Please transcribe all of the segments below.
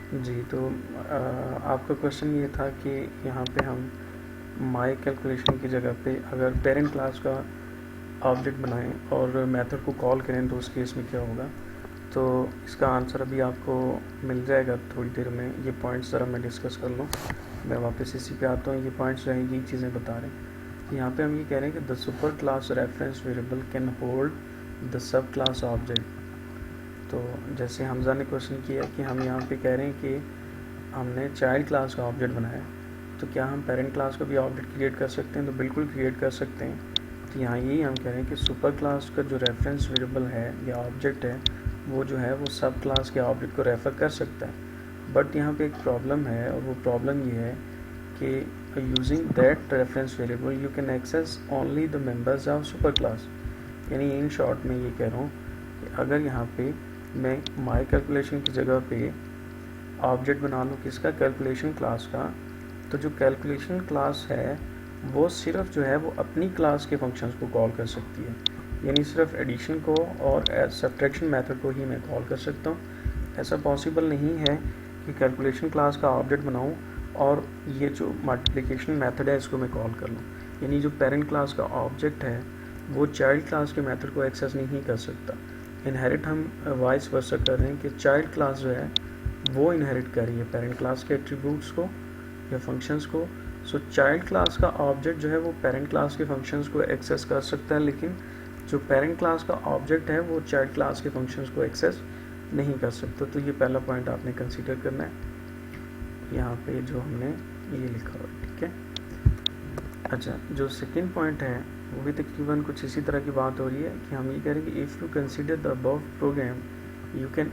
जी, तो आपका क्वेश्चन ये था कि यहाँ पे हम माई कैलकुलेशन की जगह पे अगर पेरेंट क्लास का ऑब्जेक्ट बनाएं और मेथड को कॉल करें तो उस केस में क्या होगा। तो इसका आंसर अभी आपको मिल जाएगा थोड़ी देर में। ये पॉइंट्स ज़रा मैं डिस्कस कर लूँ, मैं वापस इसी पे आता हूँ। ये पॉइंट्स जो है ये चीज़ें बता रहे हैं कि यहाँ पे हम ये कह रहे हैं कि the super class reference variable can hold the sub class object. तो जैसे हमजा ने क्वेश्चन किया कि हम यहाँ पे कह रहे हैं कि हमने चाइल्ड क्लास का ऑब्जेक्ट बनाया, तो क्या हम पेरेंट क्लास का भी ऑब्जेक्ट क्रिएट कर सकते हैं? तो बिल्कुल क्रिएट कर सकते हैं। तो यहाँ यही हम कह रहे हैं कि सुपर क्लास का जो रेफरेंस वेरिएबल है या ऑब्जेक्ट है वो जो है वो सब क्लास के ऑब्जेक्ट को रेफ़र कर सकता है। बट यहाँ पे एक प्रॉब्लम है, और वो प्रॉब्लम ये है कि using that reference variable you can access only the members of super class. यानी इन शॉर्ट में ये कह रहा हूँ कि अगर यहाँ पे मैं माई कैलकुलेशन की जगह पे ऑब्जेक्ट बना लूँ किसका, कैलकुलेशन क्लास का, तो जो कैलकुलेशन क्लास है वो सिर्फ जो है वो अपनी क्लास के फंक्शंस को कॉल कर सकती है। यानी सिर्फ एडिशन को और सब्ट्रैक्शन मेथड को ही मैं कॉल कर सकता हूँ। ऐसा पॉसिबल नहीं है कि कैलकुलेशन क्लास का ऑब्जेक्ट बनाऊँ और ये जो मल्टीप्लिकेशन मेथड है इसको मैं कॉल कर लूँ। यानी जो पेरेंट क्लास का ऑब्जेक्ट है वो चाइल्ड क्लास के मेथड को एक्सेस नहीं कर सकता। इनहेरिट हम वाइस वर्सा कर रहे हैं कि चाइल्ड क्लास जो है वो इनहेरिट कर रही है पेरेंट क्लास के एट्रीब्यूट्स को या फंक्शंस को। सो चाइल्ड क्लास का ऑब्जेक्ट जो है वो पेरेंट क्लास के फंक्शंस को एक्सेस कर सकता है, लेकिन जो पेरेंट क्लास का ऑब्जेक्ट है वो चाइल्ड क्लास के फंक्शंस को एक्सेस नहीं कर सकता। तो ये पहला पॉइंट आपने कंसीडर करना है यहाँ पे जो हमने ये लिखा हुआ है, ठीक है। अच्छा, जो सेकेंड पॉइंट है वो भी तकरीबन कुछ इसी तरह की बात हो रही है कि हम ये कह रहे हैं कि if you consider the above program you can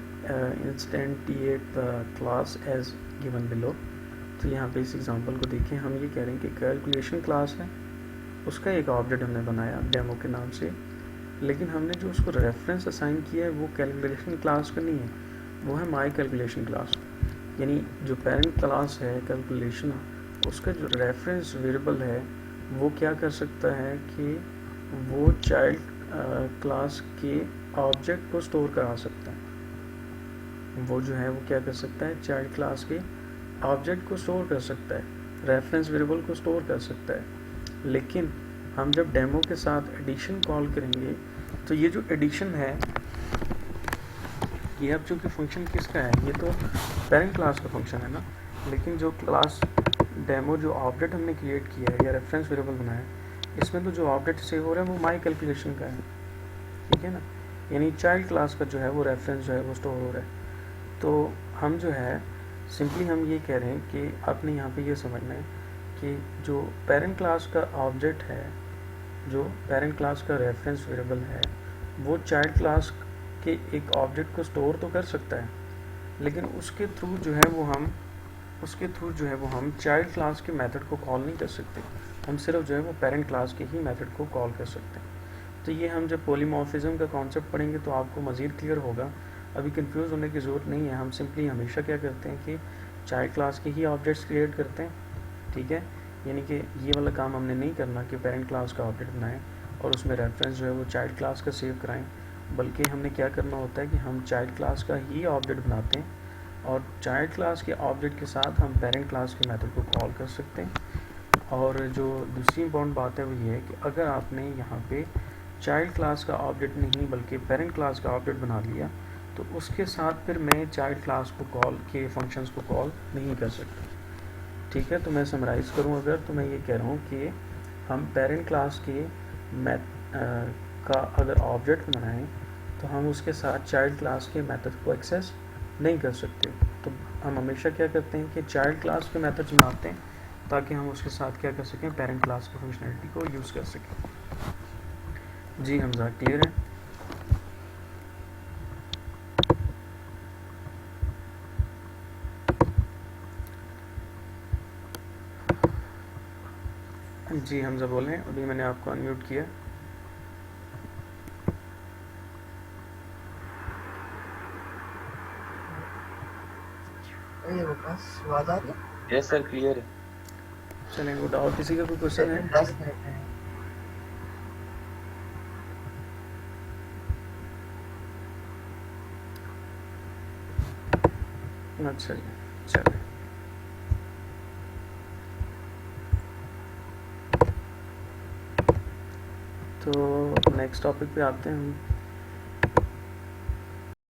instantiate the class as given below. तो यहाँ पे इस एग्जांपल को देखें, हम ये कह रहे हैं कि कैलकुलेशन क्लास है, उसका एक ऑब्जेक्ट हमने बनाया डेमो के नाम से, लेकिन हमने जो उसको रेफरेंस असाइन किया है वो कैलकुलेशन क्लास का नहीं है, वो है माई कैलकुलेशन क्लास। यानी जो पेरेंट क्लास है कैलकुलेशन, उसका जो रेफरेंस वेरिएबल है वो क्या कर सकता है कि वो चाइल्ड क्लास के ऑब्जेक्ट को स्टोर करा सकता है। वो जो है वो क्या कर सकता है, चाइल्ड क्लास के ऑब्जेक्ट को स्टोर कर सकता है, रेफरेंस वेरिएबल को स्टोर कर सकता है। लेकिन हम जब डेमो के साथ एडिशन कॉल करेंगे तो ये जो एडिशन है ये अब चूँकि फंक्शन किसका है, ये तो पेरेंट क्लास का फंक्शन है ना, लेकिन जो क्लास डेमो जो ऑब्जेक्ट हमने क्रिएट किया है या रेफरेंस वेरिएबल बनाया है, इसमें तो जो ऑब्जेक्ट सेव हो रहा है वो माई कैलकुलेशन का है, ठीक है ना। यानी चाइल्ड क्लास का जो है वो रेफरेंस जो है वो स्टोर हो रहा है। तो हम जो है सिंपली हम ये कह रहे हैं कि आपने यहाँ पे ये समझना है कि जो पेरेंट क्लास का ऑब्जेक्ट है, जो पेरेंट क्लास का रेफरेंस वेरिएबल है, वो चाइल्ड क्लास के एक ऑब्जेक्ट को स्टोर तो कर सकता है, लेकिन उसके थ्रू जो है वो हम चाइल्ड क्लास के मेथड को कॉल नहीं कर सकते। हम सिर्फ जो है वो पेरेंट क्लास के ही मेथड को कॉल कर सकते हैं। तो ये हम जब पॉलीमॉर्फिज्म का कॉन्सेप्ट पढ़ेंगे तो आपको मज़ीद क्लियर होगा, अभी कंफ्यूज होने की ज़रूरत नहीं है। हम सिंपली हमेशा क्या करते हैं कि चाइल्ड क्लास के ही ऑब्जेक्ट्स क्रिएट करते हैं, ठीक है। यानी कि ये वाला काम हमने नहीं करना कि पेरेंट क्लास का ऑब्जेक्ट बनाएं और उसमें रेफरेंस जो है वो चाइल्ड क्लास का सेव कराएं, बल्कि हमने क्या करना होता है कि हम चाइल्ड क्लास का ही ऑब्जेक्ट बनाते हैं और चाइल्ड क्लास के ऑब्जेक्ट के साथ हम पेरेंट क्लास के मेथड को कॉल कर सकते हैं। और जो दूसरी इम्पॉर्टेंट बात है वो ये है कि अगर आपने यहाँ पे चाइल्ड क्लास का ऑब्जेक्ट नहीं बल्कि पेरेंट क्लास का ऑब्जेक्ट बना लिया तो उसके साथ फिर मैं चाइल्ड क्लास को कॉल के फंक्शंस को कॉल नहीं कर सकता, ठीक है। तो मैं समराइज़ करूँ अगर, तो मैं ये कह रहा हूँ कि हम पेरेंट क्लास के का अगर ऑब्जेक्ट बनाएं तो हम उसके साथ चाइल्ड क्लास के मेथड को एक्सेस नहीं कर सकते। तो हम हमेशा क्या करते हैं कि चाइल्ड क्लास के मेथड्स बनाते हैं ताकि हम उसके साथ क्या कर सकें, पेरेंट क्लास की फंक्शनैलिटी को यूज़ कर सकें। जी हमजा, क्लियर है? जी हमजा बोलें, अभी मैंने आपको अनम्यूट किया। यस सर, क्लियर है। चलें गुड। और किसी का कोई क्वेश्चन है? 10 मिनट है। अच्छा जी, चलिए। तो नेक्स्ट टॉपिक पे आते हैं हम।